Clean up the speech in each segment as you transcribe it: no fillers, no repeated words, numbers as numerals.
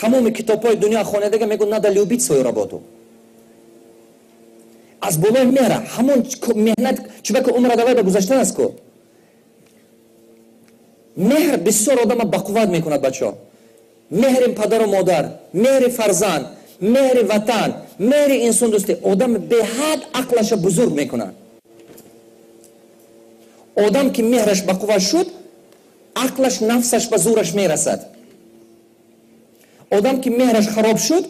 تمام کتاب‌های دنیا خواننده میگن نада любить свою работу. از بالای میاره همون مهنت چه که عمر داده گذشته است کو. مهر بسیار آدم با قوت میکند بچه‌ها. مهر پدر و مادر، مهر فرزند، مهر وطن، مهر انسان دوستی آدم به حد عقلش بزرگ میکنه. آدم که مهرش با قوت شد عقلش نفسش به زورش میرسد. آدم که مهرش خراب شد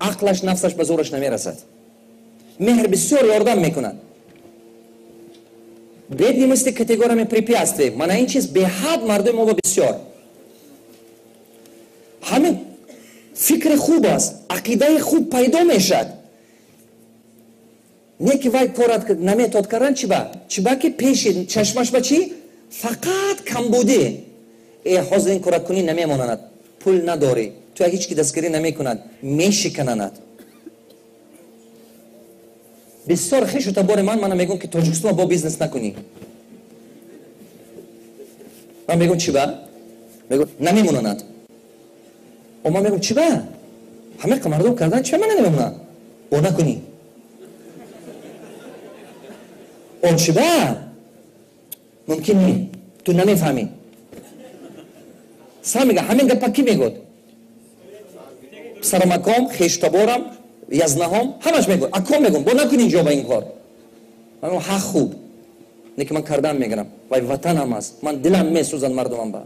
عقلش نفسش به زورش نمیرسد. مهر بسیار یاردم میکنه. бедности категориями препятствий. Mana این چیز به حد مردم ما بسیار. همین فکر خوب است، عقیده خوب پیدا میشد. نه که وای کارات نمیتاد کردن چی با که پیش چشمش با چی فقط کم بوده. حاضر این کارات کنی نمیماند، پول نداری، تو هیچ کی دستگیری نمیکند، میشکنند. بسیار خیش تا بار من میگم که تاجیکستان با بیزنس نکنی. من میگم چی با؟ میگم نمیمونند. و من میگم چی با؟ همه مردم کردن چی من نمیمونند؟ او نکنی. اون چی با؟ ممکن نی. تو نمیفهمی. سلام میگه همین گپا کی میگود؟ سرمکام خیش تا بارم یزنهم همش میگم اکام میگم با نکنین اینجا با این کار. من حق خوب نه که من کردم میگم وای وطنم است، من دلم میسوزن مردمم با.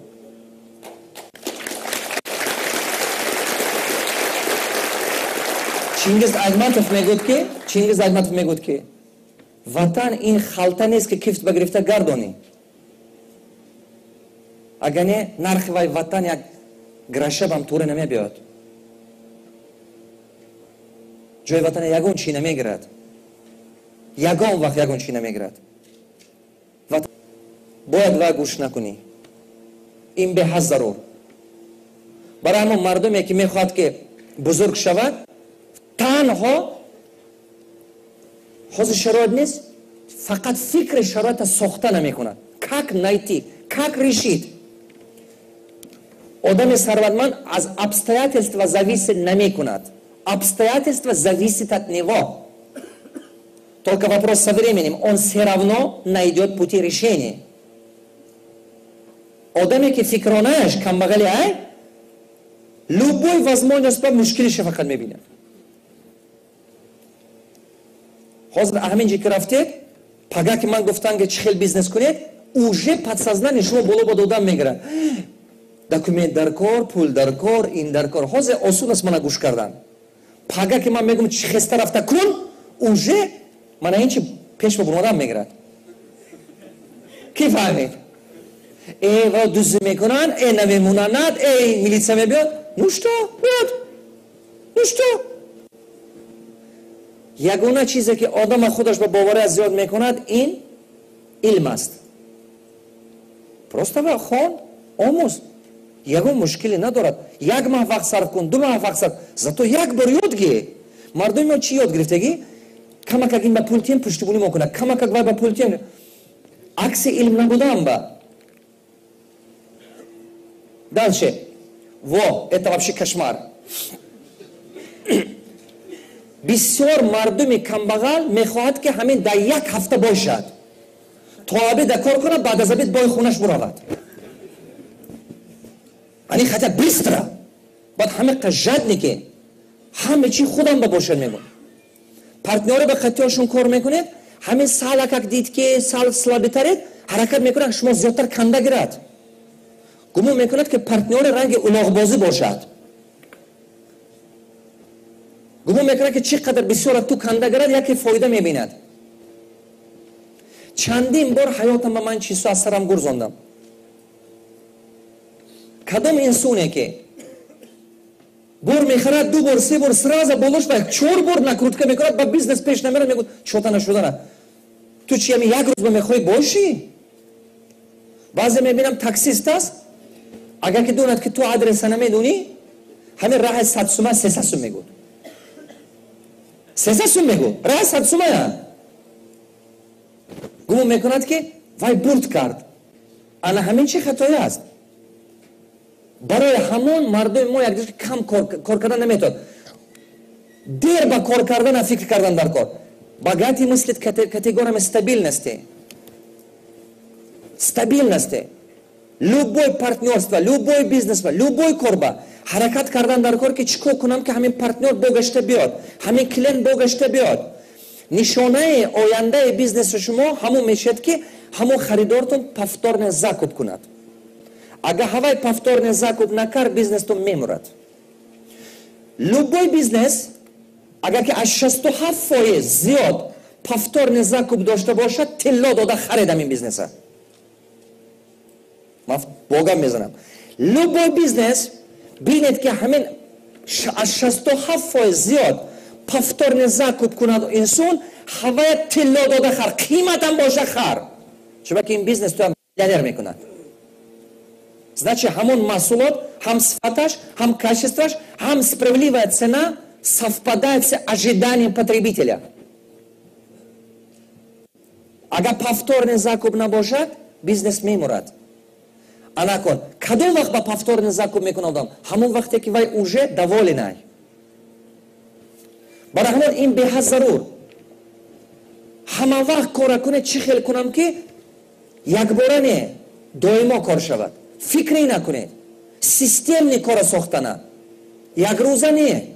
چینگیز ایتماتوف میگفت که وطن این خلطه نیست که کیفت بگرفته گردانی. اگر نه نرخ وای وطن یک گرشه بام توره نمیبیاد. جای وطن یگون چی نمیگیرد. یگان وقت یگون چی نمیگیرد. وطن باید و گوش نکنی. این به حد ضرور. برای همون مردمی که میخواد که بزرگ شود تنها حاضر شرایط نیست، فقط فکر شرایط ساخته نمیکنه. کاک найти, как решить. آدم ثروتمند از обстоятельства зависеть نمیکند. Обстоятельства зависят от него. Только вопрос со временем. Он все равно найдет пути решения. Одами ки фикронаеш камбагали ай, любой возможность по мушкилише фақат мебинад. Ҳозир ҳаминҷи ки рафтед, пага ки ман гуфтам ки чӣ хел бизнес кунед, уже подсознание шумо боло ба додам мегирад. Документ дар кор, пул дар кор, ин дар кор. Ҳозир осон аст мана гӯш кардан. Пага ки ман мегӯям чӣ хеста рафта кун, уже мана ин чи пеш ба бунодам мегирад. Ки фаҳмед? ва дузӣ мекунанд, намемонанд, милитсия мебиёд. Ну что? Биёд. Ну что? ягона чизе ки одам худаш ба бовария зиёд мекунад, ин илм аст. Просто ва хон, омӯз. ягон мушкиле надорад. Як маҳ вақт сарф кун, ду маҳ вақт сарф. Зато як бор ёд гир. Мардуми мо чӣ ёд гирифтагӣ? Камакак ин ба пултием пуштибонӣ мекунад. Камакак вай ба пултием. Акси илм набудан ба. Дальше. Во, это вообще кошмар. Бисёр мардуми камбағал мехоҳад ки ҳамин дар як ҳафта бошад. То обеда кор кунад, баъд аз обед бои хунаш буравад. Они хотят быстро. Баъд ҳамақа жаднике. ҳама чи худам ба бошад мегӯям. Партнёре ба қатиёшон кор мекунед, ҳамин салакак дид ки сал слабитаред, ҳаракат мекунад шумо зиёдтар канда гирад. гумон мекунад ки партнёри ранги улоғбозӣ бошад. гумон мекунад ки чӣ қадар бисёр ту канда гирад, яке фоида мебинад. чандин бор ҳаётам ба ман чизо аз сарам гурзондам. кадом инсоне ки бор мехарад, ду бор, се бор, сразу болош ба 4 бор накрутка мекунад, ба бизнес пеш намерад, мегӯяд чота нашудана. ту чӣ ҳами як рӯз ба мехоҳӣ бошӣ? баъзе мебинам таксист аст, агар ки донад ки ту адреса намедонӣ, ҳамин раҳи 100 сума 300 сум мегӯяд. 300 сум мегӯ, раҳи 100 сумая. гумон мекунад ки вай бурд кард. ана ҳамин чӣ хатои аст? برای همون مردم ما یک دیگه کم کار کردن نمیتون، دیر با کار کردن فکر کردن در کار. багатый мыслит категориями стабиль насте. Стабильности. Любой партнерство, любой бизнес, любой корба. Харакат кардан дар кор ки чико кунам ки ҳамин партнер богашта биёд, ҳамин клиент богашта биёд. Нишонаи ояндаи бизнеси шумо ҳамон мешавад ки ҳамон харидортон повторный закуп кунад. Агар ҳавай повторный закуп накард, бизнестон мемурад. Любой бизнес агар ки аз 67% зиёд повторный закуп дошта бошад, тилло дода харид ҳамин бизнеса. Ман богам мезанам. Любой бизнес бинед ки ҳамин аз 67% зиёд повторный закуп кунад инсон, ҳавая тилло дода хар, қиматам боша хар. Чуба ки ин бизнес то миллионер мекунад. Значит, ҳамон маҳсулот, ҳам сифаташ, ҳам качестваш, ҳам справедливая цена совпадает с ожиданием потребителя. Агар повторный закуп набошад, бизнес мемурад. А након, кадом вақт ба повторный закуп мекунад одам? Ҳамон вақте ки вай уже доволен ай. Барои ҳамон ин беҳад зарур. Ҳама вақт кора кунед, чӣ хел кунам ки якбора не, доимо кор шавад. Фикре накунед. Системный кора сохтана. Як рӯза не.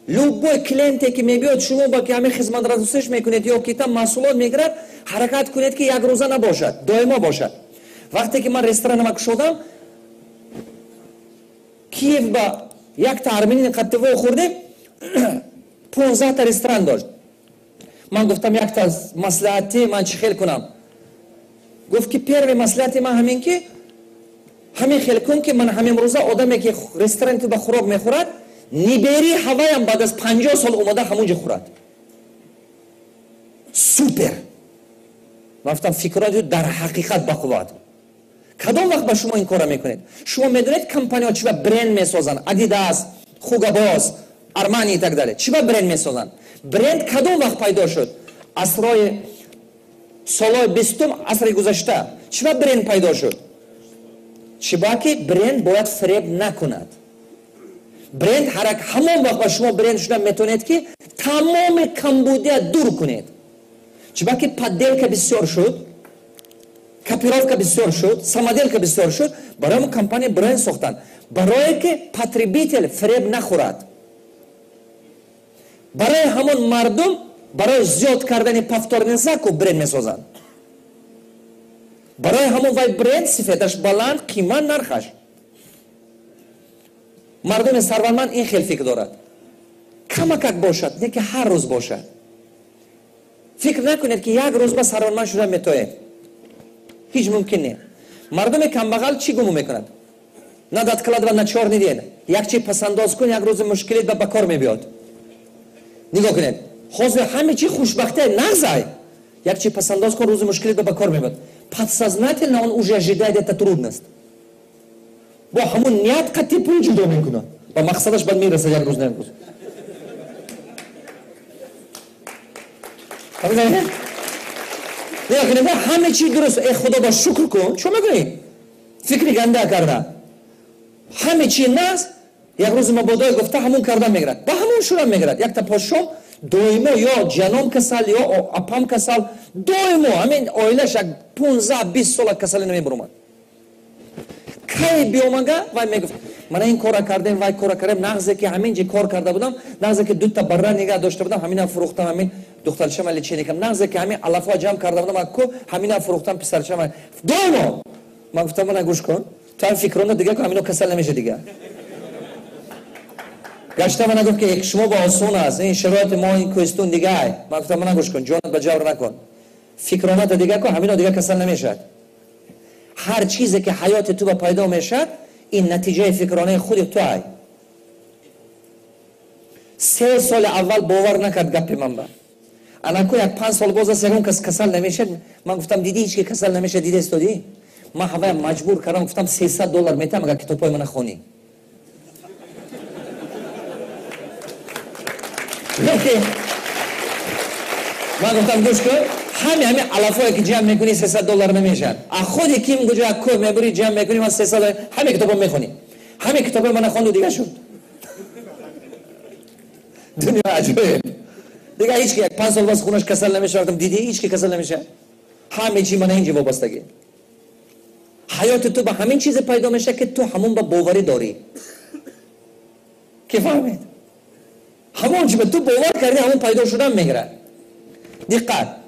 Любой клиенте ки мебиёд, шумо ба ки ҳамин хизматрасониш мекунед ё ки там маҳсулот мегирад, ҳаракат кунед ки як рӯза набошад, доимо бошад. Вақте ки ман ресторанама кушодам, Киев ба якта арменин қаттивои хӯрдем, 15 та ресторан дошт. Ман гуфтам якта маслиҳати ман чӣ хел кунам? Гуфт ки первый маслиҳати ман ҳамин ки ҳамин хел кун ки ман ҳамин рӯза одаме ки ресторани ту ба хӯрок мехӯрад, нибери ҳаваям баъд аз 50 сол омада ҳамунҷа хӯрад. Супер. Ман гуфтам фикрати дар ҳақиқат бақувват. Кадом вақт ба шумо ин кора мекунед? Шумо медонед компания чӣ ба бренд месозанд? Adidas, Hugo Boss, Armani и так далее. Чӣ ба бренд месозанд? Бренд кадом вақт пайдо шуд? Асрои солои 20 асри гузашта. Чӣ ба бренд пайдо шуд? Чӣ ба ки бренд бояд фреб накунад. Бренд ҳамон вақт ба шумо бренд шуда метавонед ки тамоми камбудия дур кунед. Чӣ ба ки подделка бисёр шуд, копировка бисёр шуд, самоделка бисёр шуд, барои компания бренд сохтанд, барое ки потребитель фреб нахӯрад. Барои ҳамон мардум барои зиёд кардани повторный закуп бренд месозанд. Барои ҳамон вай бренд сифаташ баланд, қимат нархаш. Мардуми сарватманд ин хел фикр дорад. Камакак бошад, не ки ҳар рӯз бошад. Фикр накунед ки як рӯз ба сарватманд шуда метоед. Ҳеҷ мумкин не. Мардуми камбағал чӣ гумон мекунад? На дадкалад ва на чор недиед. Як чи пасандоз кун, як рӯзи мушкилит ба кор мебиёд. Нигоҳ кунед. Ҳозир ҳама чи хушбахтия нағзай. Як чи пасандоз кун, рӯзи мушкилит ба кор мебиёд. Подсознательно он уже ожидает эту трудность. Бо ҳамун ният қатъи пул ҷудо мекунад. Ба мақсадаш баъд мераса як рӯз не рӯз. ҳама чи дуруст. Худо ба шукр кун. Чо мекунӣ? Фикри ганда карда. ҳама чи нағз, як рӯзи мабодо гуфта ҳамун кардан мегирад. Ба ҳамун шурам мегирад. Якта пошом доимо ё ҷаном касал, ё апам касал, доимо ҳамин оилаш як 15-20 сола касалӣ намебуромад. Кай биомага вай мегуфт мана ин кора кардем, вай кора кардем, нағзе ки ҳамин ҷи кор карда будам, нағзе ки дута барра нигаҳ дошта будам, ҳамина фурӯхтам, ҳамин духтарчама леченикам, нағзе ки ҳамин алафо ҷамъ карда будам, аку ҳамина фурӯхтам писарчама. Доимо ман гуфтам мана гӯш кун, ту ҳам фикрона дига ку ҳамино касал намеша дига. Гашта мана гуфт ки шумо ба осон аст, ин шароити мо ин кӯҳистон дигаай. Ман гуфтам мана гӯш кун, ҷонат ба ҷавр накун. Фикроната дига ку ҳамино дига касал намешад. ҳар чизе ки ҳаёти ту ба пайдо мешад, ин натиҷаи фикронаи худи ту ай. 3 соли аввал бовар накард гапи ман ба. Анаку як 5 сол боз аст ягон кас касал намешад. Ман гуфтам диди ҳеч ки касал намешад, диди истоди? Ман ҳавая маҷбур кардам, гуфтам $300 метам агар китобҳои мана хонӣ. Ман гуфтам гӯш кун, همین علفایی که جمع میکنی $300 نمیشن. خودی کیم گوجه کوه میبری جمع میکنی من 300 همین کتابو میخونی. همین کتاب من خوندم دیگه شد. دنیا عجیبه. دیگه هیچ کی 5 سال باز خونش کسل نمیشه. رفتم دیدی هیچ کی کسل نمیشه. همه چی من اینجا وابستگی. حیات تو به همین چیز پیدا میشه که تو همون با باوری داری. کی فهمید؟ همون چی به تو باور کردی همون پیدا شدن میگیره. دقت